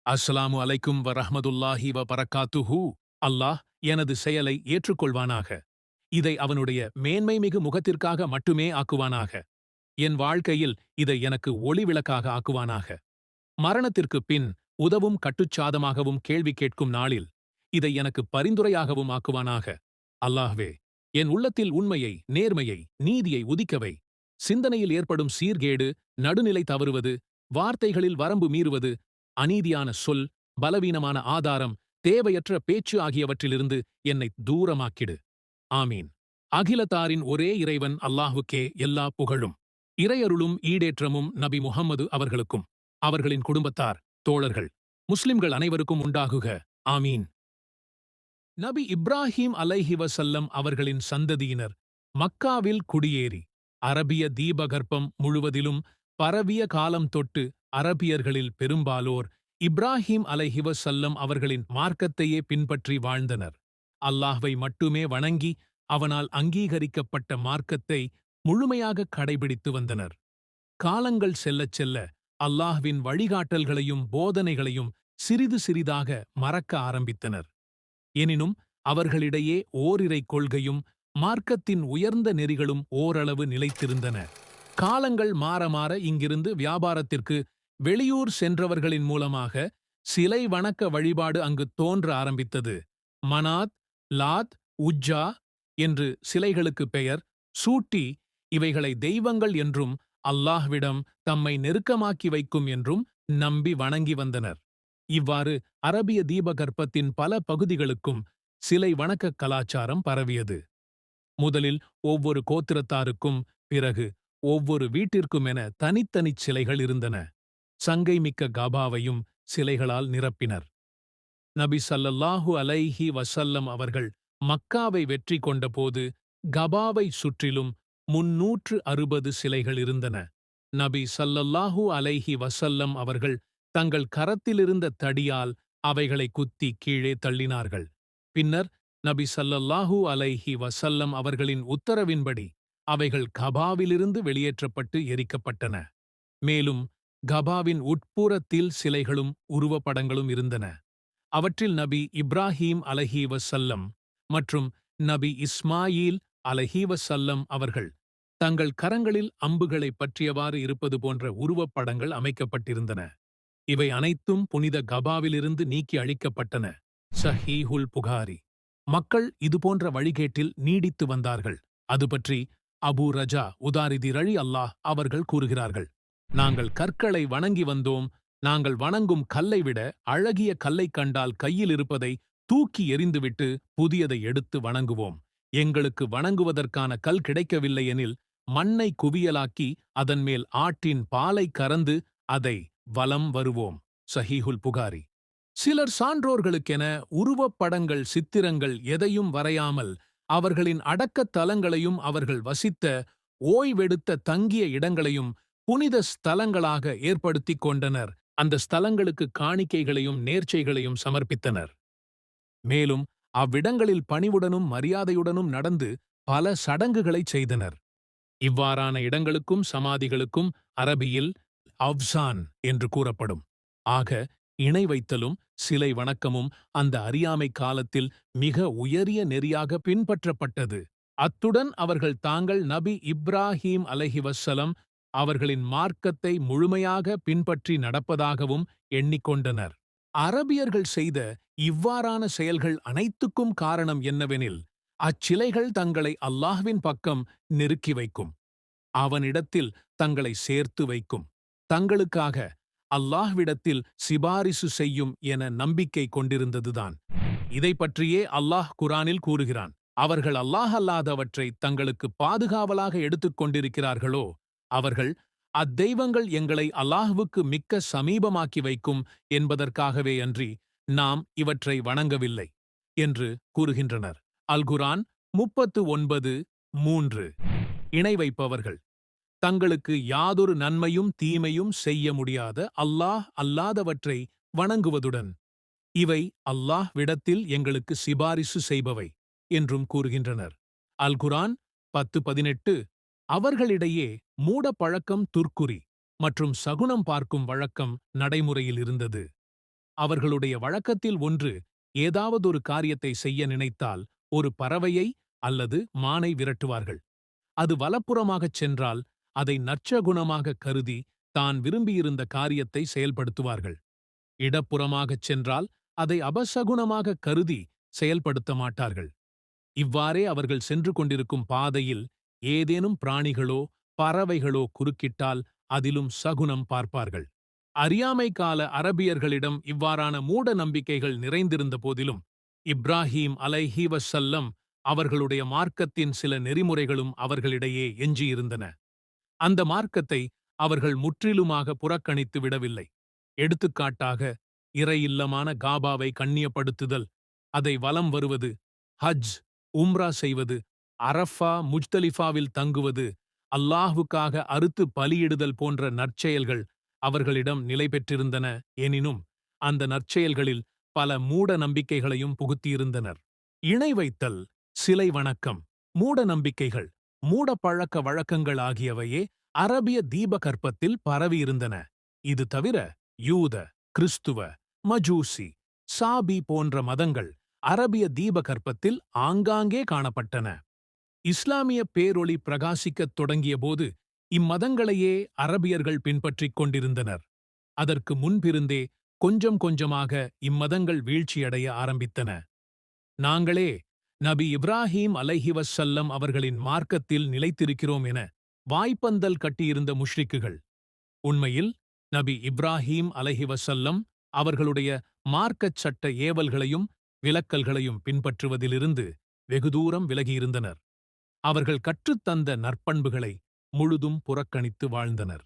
அஸ்ஸலாமு அலைக்கும் வரஹ்மதுல்லாஹி வபரகாத்துஹு. அல்லாஹ் எனது செயலை ஏற்றுக்கொள்வானாக. இதை அவனுடைய மேன்மைமிகு முகத்திற்காக மட்டுமே ஆக்குவானாக. என் வாழ்க்கையில் இதை எனக்கு ஒளிவிளக்காக ஆக்குவானாக. மரணத்திற்குப் பின் உதவும் கட்டுச்சாதமாகவும் கேள்வி கேட்கும் நாளில் இதை எனக்கு பரிந்துரையாகவும் ஆக்குவானாக. அல்லாஹ்வே, என் உள்ளத்தில் உண்மையை, நேர்மையை, நீதியை உதிக்கவை. சிந்தனையில் ஏற்படும் சீர்கேடு, நடுநிலை தவறுவது, வார்த்தைகளில் வரம்பு மீறுவது, அநீதியான சொல், பலவீனமான ஆதாரம், தேவையற்ற பேச்சு ஆகியவற்றிலிருந்து என்னை தூரமாக்கிடு. ஆமீன். அகிலத்தாரின் ஒரே இறைவன் அல்லாஹுக்கே எல்லா புகழும். இறையருளும் ஈடேற்றமும் நபி முஹம்மது அவர்களுக்கும் அவர்களின் குடும்பத்தார், தோழர்கள், முஸ்லிம்கள் அனைவருக்கும் உண்டாகுக. ஆமீன். நபி இப்ராஹீம் அலைஹி வஸல்லம் அவர்களின் சந்ததியினர் மக்காவில் குடியேறி அரபிய தீபகற்பம் முழுவதிலும் பரவிய காலம் தொட்டு அரபியர்களில் பெரும்பாலோர் இப்ராஹீம் அலைஹி வஸல்லம் அவர்களின் மார்க்கத்தையே பின்பற்றி வாழ்ந்தனர். அல்லாஹ்வை மட்டுமே வணங்கி அவனால் அங்கீகரிக்கப்பட்ட மார்க்கத்தை முழுமையாக கடைபிடித்து வந்தனர். காலங்கள் செல்லச் செல்ல அல்லாஹ்வின் வழிகாட்டல்களையும் போதனைகளையும் சிறிது சிறிதாக மறக்க ஆரம்பித்தனர். எனினும் அவர்களிடையே ஓரிரை கொள்கையும் மார்க்கத்தின் உயர்ந்த நெறிகளும் ஓரளவு நிலைத்திருந்தன. காலங்கள் மாற மாற இங்கிருந்து வியாபாரத்திற்கு வெளியூர் சென்றவர்களின் மூலமாக சிலை வணக்க வழிபாடு அங்கு தோன்ற ஆரம்பித்தது. மனாத், லாத், உஜ்ஜா என்று சிலைகளுக்கு பெயர் சூட்டி இவைகளை தெய்வங்கள் என்றும் அல்லாஹ்விடம் தம்மை நெருக்கமாக்கி வைக்கும் என்றும் நம்பி வணங்கி வந்தனர். இவ்வாறு அரபிய தீபகற்பத்தின் பல பகுதிகளுக்கும் சிலை வணக்கக் கலாச்சாரம் பரவியது. முதலில் ஒவ்வொரு கோத்திரத்தாருக்கும், பிறகு ஒவ்வொரு வீட்டிற்குமென தனித்தனிச் சிலைகள் இருந்தன. சங்கைமிக்க கபாவையும் சிலைகளால் நிரப்பினர். நபி ஸல்லல்லாஹு அலைஹி வஸல்லம் அவர்கள் மக்காவை வெற்றி கொண்டபோது கபாவை சுற்றிலும் 360 சிலைகள் இருந்தன. நபி ஸல்லல்லாஹு அலைஹி வஸல்லம் அவர்கள் தங்கள் கரத்திலிருந்த தடியால் அவைகளை குத்தி கீழே தள்ளினார்கள். பின்னர் நபி ஸல்லல்லாஹு அலைஹி வஸல்லம் அவர்களின் உத்தரவின்படி அவைகள் கபாவிலிருந்து வெளியேற்றப்பட்டு எரிக்கப்பட்டன. மேலும் கபாவின் உட்புறத்தில் சிலைகளும் உருவப்படங்களும் இருந்தன. அவற்றில் நபி இப்ராஹீம் அலைஹி வஸல்லம் மற்றும் நபி இஸ்மாயில் அலைஹி வஸல்லம் அவர்கள் தங்கள் கரங்களில் அம்புகளை பற்றியவாறு இருப்பது போன்ற உருவப்படங்கள் அமைக்கப்பட்டிருந்தன. இவை அனைத்தும் புனித கபாவிலிருந்து நீக்கி அழிக்கப்பட்டன. ஸஹீஹுல் புகாரி. மக்கள் இதுபோன்ற வழிகேட்டில் நீடித்து வந்தார்கள். அது பற்றி அபூ ரஜா உதாரிதி ரழி அல்லாஹ் அவர்கள் கூறுகிறார்கள். நாங்கள் கற்களை வணங்கி வந்தோம். நாங்கள் வணங்கும் கல்லை விட அழகிய கல்லைக் கண்டால் கையில் இருப்பதை தூக்கி எறிந்துவிட்டு புதியதை எடுத்து வணங்குவோம். எங்களுக்கு வணங்குவதற்கான கல் கிடைக்கவில்லை எனில் மண்ணை குவியலாக்கி அதன் மேல் ஆட்டின் பாலை கறந்து அதை வலம் வருவோம். ஸஹீஹுல் புகாரி. சிலர் சான்றோர்களுக்கென உருவப்படங்கள், சித்திரங்கள் எதையும் வரையாமல் அவர்களின் அடக்கத் தலங்களையும் அவர்கள் வசித்த ஓய்வெடுத்த தங்கிய இடங்களையும் புனித ஸ்தலங்களாக ஏற்படுத்திக் கொண்டனர். அந்த ஸ்தலங்களுக்கு காணிக்கைகளையும் நேர்ச்சைகளையும் சமர்ப்பித்தனர். மேலும் அவ்விடங்களில் பணிவுடனும் மரியாதையுடனும் நடந்து பல சடங்குகளைச் செய்தனர். இவ்வாறான இடங்களுக்கும் சமாதிகளுக்கும் அரபியில் அவ்சான் என்று கூறப்படும். ஆக இணை வைத்தலும் சிலை வணக்கமும் அந்த அறியாமை காலத்தில் மிக உயரிய நெறியாக பின்பற்றப்பட்டது. அத்துடன் அவர்கள் தாங்கள் நபி இப்ராஹீம் அலைஹி வஸல்லம் அவர்களின் மார்க்கத்தை முழுமையாக பின்பற்றி நடப்பதாகவும் எண்ணிக்கொண்டனர். அரபியர்கள் செய்த இவ்வாறான செயல்கள் அனைத்துக்கும் காரணம் என்னவெனில், அச்சிலைகள் தங்களை அல்லாஹ்வின் பக்கம் நெருக்கி வைக்கும். அவனிடத்தில் தங்களை சேர்த்து வைக்கும். தங்களுக்காக அல்லாஹ்விடத்தில் சிபாரிசு செய்யும் என நம்பிக்கை கொண்டிருந்ததுதான். இதைப் பற்றியே அல்லாஹ் குரானில் கூறுகிறான். அவர்கள் அல்லாஹ் அல்லாதவற்றை தங்களுக்கு பாதுகாவலாக எடுத்துக் கொண்டிருக்கிறார்களோ, அவர்கள் அத்தெய்வங்கள் எங்களை அல்லாஹ்வுக்கு மிக்க சமீபமாக்கி வைக்கும் என்பதற்காகவே அன்றி நாம் இவற்றை வணங்கவில்லை என்று கூறுகின்றனர். அல் குர்ஆன் 39:3. இணை வைப்பவர்கள் தங்களுக்கு யாதொரு நன்மையும் தீமையும் செய்ய முடியாத அல்லாஹ் அல்லாதவற்றை வணங்குவதுடன் இவை அல்லாஹ் விடத்தில் எங்களுக்கு சிபாரிசு செய்பவை என்றும் கூறுகின்றனர். அல் குர்ஆன் 10:18. அவர்களிடையே மூட பழக்கம், துர்க்குறி மற்றும் சகுனம் பார்க்கும் வழக்கம் நடைமுறையில் இருந்தது. அவர்களுடைய வழக்கத்தில் ஒன்று, ஏதாவதொரு காரியத்தை செய்ய நினைத்தால் ஒரு பறவையை அல்லது மானை விரட்டுவார்கள். அது வலப்புறமாகச் சென்றால் அதை நற்சகுணமாகக் கருதி தான் விரும்பியிருந்த காரியத்தை செயல்படுத்துவார்கள். இடப்புறமாகச் சென்றால் அதை அபசகுனமாகக் கருதி செயல்படுத்த மாட்டார்கள். இவ்வாறே அவர்கள் சென்று கொண்டிருக்கும் பாதையில் ஏதேனும் பிராணிகளோ பறவைகளோ குறுக்கிட்டால் அதிலும் சகுனம் பார்ப்பார்கள். அறியாமை கால அரபியர்களிடம் இவ்வாறான மூட நம்பிக்கைகள் நிறைந்திருந்த போதிலும் இப்ராஹீம் அலைஹி வஸல்லம் அவர்களுடைய மார்க்கத்தின் சில நெறிமுறைகளும் அவர்களிடையே எஞ்சியிருந்தன. அந்த மார்க்கத்தை அவர்கள் முற்றிலுமாக புறக்கணித்து விடவில்லை. எடுத்துக்காட்டாக, இறையில்லமான காபாவை கண்ணியப்படுத்துதல், அதை வலம் வருவது, ஹஜ், உம்ரா செய்வது, அரஃபா முஜ்தலிஃபாவில் தங்குவது, அல்லாஹ்வுக்காக அறுத்து பலியிடுதல் போன்ற நற்செயல்கள் அவர்களிடம் நிலை பெற்றிருந்தன. எனினும் அந்த நற்செயல்களில் பல மூட நம்பிக்கைகளையும் புகுத்தியிருந்தனர். இணை வைத்தல், சிலை வணக்கம், மூட நம்பிக்கைகள், மூட பழக்க வழக்கங்கள் ஆகியவையே அரபிய தீபகற்பத்தில் பரவியிருந்தன. இது தவிர யூத, கிறிஸ்துவ, மஜூசி, சாபி போன்ற மதங்கள் அரபிய தீபகற்பத்தில் ஆங்காங்கே காணப்பட்டன. இஸ்லாமிய பேரொளி பிரகாசிக்கத் தொடங்கியபோது இம்மதங்களையே அரபியர்கள் பின்பற்றிக் கொண்டிருந்தனர். அதற்கு முன்பிருந்தே கொஞ்சம் கொஞ்சமாக இம்மதங்கள் வீழ்ச்சியடைய ஆரம்பித்தன. நாங்களே நபி இப்ராஹீம் அலைஹி வஸல்லம் அவர்களின் மார்க்கத்தில் நிலைத்திருக்கிறோம் என வாய்ப்பந்தல் கட்டியிருந்த முஷ்ரிக்குகள். உண்மையில் நபி இப்ராஹீம் அலைஹி வஸல்லம் அவர்களுடைய மார்க்கச் சட்ட ஏவல்களையும் விலக்கல்களையும் பின்பற்றுவதிலிருந்து வெகுதூரம் விலகியிருந்தனர். அவர்கள் கற்றுத்தந்த நற்பண்புகளை முழுதும் புறக்கணித்து வாழ்ந்தனர்.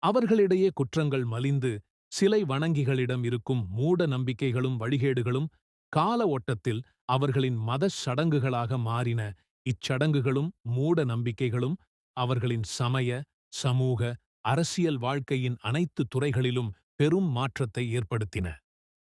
அவர்களிடையே குற்றங்கள் மலிந்து சிலை வணங்கிகளிடம் இருக்கும் மூட நம்பிக்கைகளும் வழிகேடுகளும் கால ஓட்டத்தில் அவர்களின் மதச் சடங்குகளாக மாறின. இச்சடங்குகளும் மூட நம்பிக்கைகளும் அவர்களின் சமய, சமூக, அரசியல் வாழ்க்கையின் அனைத்து துறைகளிலும் பெரும் மாற்றத்தை ஏற்படுத்தின.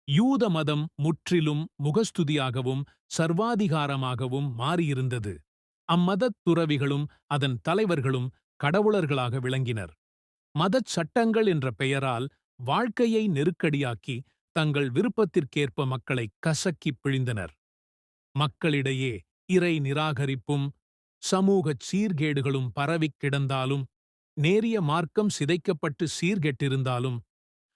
யூத மதம் முற்றிலும் முகஸ்துதியாகவும் சர்வாதிகாரமாகவும் மாறியிருந்தது. அம்மதத் துறவிகளும் அதன் தலைவர்களும் கடவுளர்களாக விளங்கினர். மதச் சட்டங்கள் என்ற பெயரால் வாழ்க்கையை நெருக்கடியாக்கி தங்கள் விருப்பத்திற்கேற்ப மக்களை கசக்கிப் பிழிந்தனர். மக்களிடையே இறை நிராகரிப்பும் சமூகச் சீர்கேடுகளும் பரவிக் கிடந்தாலும், நேரிய மார்க்கம் சிதைக்கப்பட்டு சீர்கெட்டிருந்தாலும்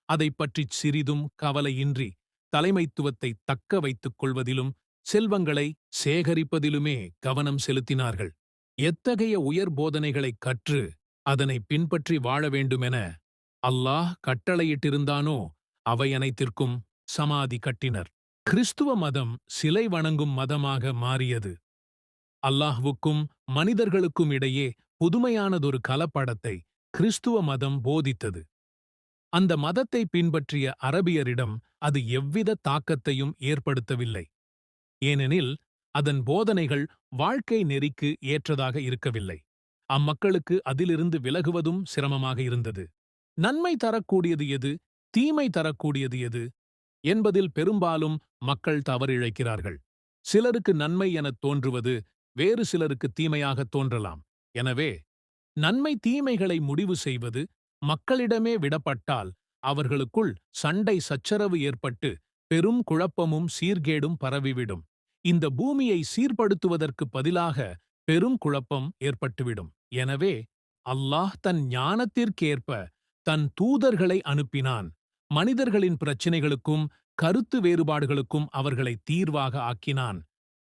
அதைப் பற்றிச் சிறிதும் கவலையின்றி தலைமைத்துவத்தை தக்க வைத்துக் கொள்வதிலும் செல்வங்களை சேகரிப்பதிலுமே கவனம் செலுத்தினார்கள். எத்தகைய உயர் போதனைகளைக் கற்று அதனை பின்பற்றி வாழ வேண்டுமென அல்லாஹ் கட்டளையிட்டிருந்தானோ அவை அனைத்திற்கும் சமாதி கட்டினர். கிறிஸ்துவ மதம் சிலை வணங்கும் மதமாக மாறியது. அல்லாஹ்வுக்கும் மனிதர்களுக்கும் இடையே புதுமையானதொரு கலப்படத்தை கிறிஸ்துவ மதம் போதித்தது. அந்த மதத்தை பின்பற்றிய அரபியரிடம் அது எவ்வித தாக்கத்தையும் ஏற்படுத்தவில்லை. ஏனெனில் அதன் போதனைகள் வாழ்க்கை நெறிக்கு ஏற்றதாக இருக்கவில்லை. அம்மக்களுக்கு அதிலிருந்து விலகுவதும் சிரமமாக இருந்தது. நன்மை தரக்கூடியது எது, தீமை தரக்கூடியது எது என்பதில் பெரும்பாலும் மக்கள் தவறிழைக்கிறார்கள். சிலருக்கு நன்மை எனத் தோன்றுவது வேறு சிலருக்கு தீமையாகத் தோன்றலாம். எனவே நன்மை தீமைகளை முடிவு செய்வது மக்களிடமே விடப்பட்டால் அவர்களுக்குள் சண்டை சச்சரவு ஏற்பட்டு பெரும் குழப்பமும் சீர்கேடும் பரவிவிடும். இந்த பூமியை சீர்படுத்துவதற்கு பதிலாக பெரும் குழப்பம் ஏற்பட்டுவிடும். எனவே அல்லாஹ் தன் ஞானத்திற்கேற்ப தன் தூதர்களை அனுப்பினான். மனிதர்களின் பிரச்சினைகளுக்கும் கருத்து வேறுபாடுகளுக்கும் அவர்களை தீர்வாக ஆக்கினான்.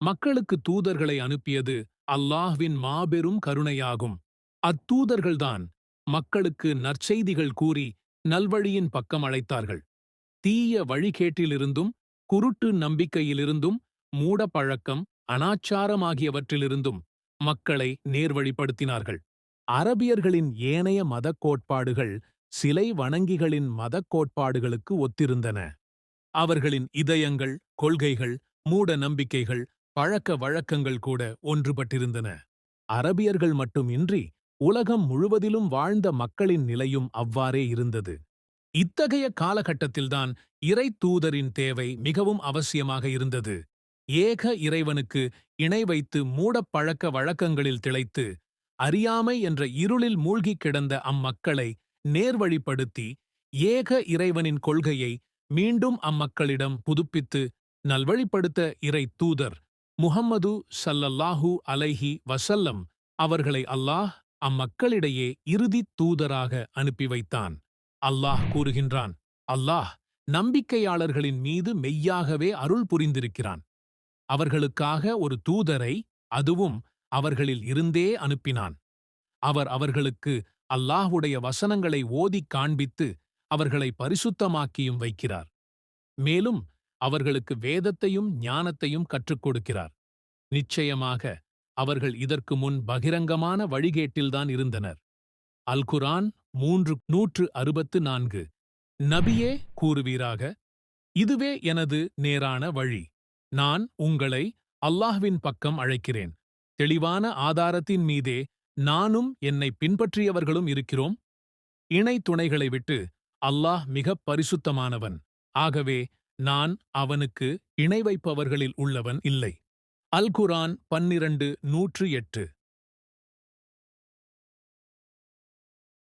மக்களுக்கு தூதர்களை அனுப்பியது அல்லாஹ்வின் மாபெரும் கருணையாகும். அத்தூதர்கள்தான் மக்களுக்கு நற்செய்திகள் கூறி நல்வழியின் பக்கம் அழைத்தார்கள். தீய வழிகேட்டிலிருந்தும் குருட்டு நம்பிக்கையிலிருந்தும் மூடப்பழக்கம், அனாச்சாரம் ஆகியவற்றிலிருந்தும் மக்களை நேர்வழிப்படுத்தினார்கள். அரபியர்களின் ஏனைய மதக் கோட்பாடுகள் சிலை வணங்கிகளின் மதக் கோட்பாடுகளுக்கு ஒத்திருந்தன. அவர்களின் இதயங்கள், கொள்கைகள், மூட நம்பிக்கைகள், பழக்க வழக்கங்கள் கூட ஒன்றுபட்டிருந்தன. அரபியர்கள் மட்டுமின்றி உலகம் முழுவதிலும் வாழ்ந்த மக்களின் நிலையும் அவ்வாறே இருந்தது. இத்தகைய காலகட்டத்தில்தான் இறை தூதரின் தேவை மிகவும் அவசியமாக இருந்தது. ஏக இறைவனுக்கு இணை வைத்து மூடப் பழக்க வழக்கங்களில் திளைத்து அறியாமை என்ற இருளில் மூழ்கிக் கிடந்த அம்மக்களை நேர்வழிப்படுத்தி ஏக இறைவனின் கொள்கையை மீண்டும் அம்மக்களிடம் புதுப்பித்து நல்வழிப்படுத்த இறை தூதர் முஹம்மது ஸல்லல்லாஹு அலைஹி வஸல்லம் அவர்களை அல்லாஹ் அம்மக்களிடையே இறுதித் தூதராக அனுப்பி வைத்தான். அல்லாஹ் கூறுகின்றான், அல்லாஹ் நம்பிக்கையாளர்களின் மீது மெய்யாகவே அருள் புரிந்திருக்கிறான். அவர்களுக்காக ஒரு தூதரை, அதுவும் அவர்களில் இருந்தே அனுப்பினான். அவர் அவர்களுக்கு அல்லாஹ்வுடைய வசனங்களை ஓதிக் காண்பித்து அவர்களை பரிசுத்தமாக்கியும் வைக்கிறார். மேலும் அவர்களுக்கு வேதத்தையும் ஞானத்தையும் கற்றுக் கொடுக்கிறார். நிச்சயமாக அவர்கள் இதற்கு முன் பகிரங்கமான வழிகேட்டில்தான் இருந்தனர். அல் குர்ஆன் 364. நபியே கூறுவீராக, இதுவே எனது நேரான வழி. நான் உங்களை அல்லாஹ்வின் பக்கம் அழைக்கிறேன். தெளிவான ஆதாரத்தின் மீதே நானும் என்னை பின்பற்றியவர்களும் இருக்கிறோம். இணை துணைகளை விட்டு அல்லாஹ் மிகப் பரிசுத்தமானவன். ஆகவே நான் அவனுக்கு இணை வைப்பவர்களில் உள்ளவன் இல்லை. அல் குர்ஆன் 12:108.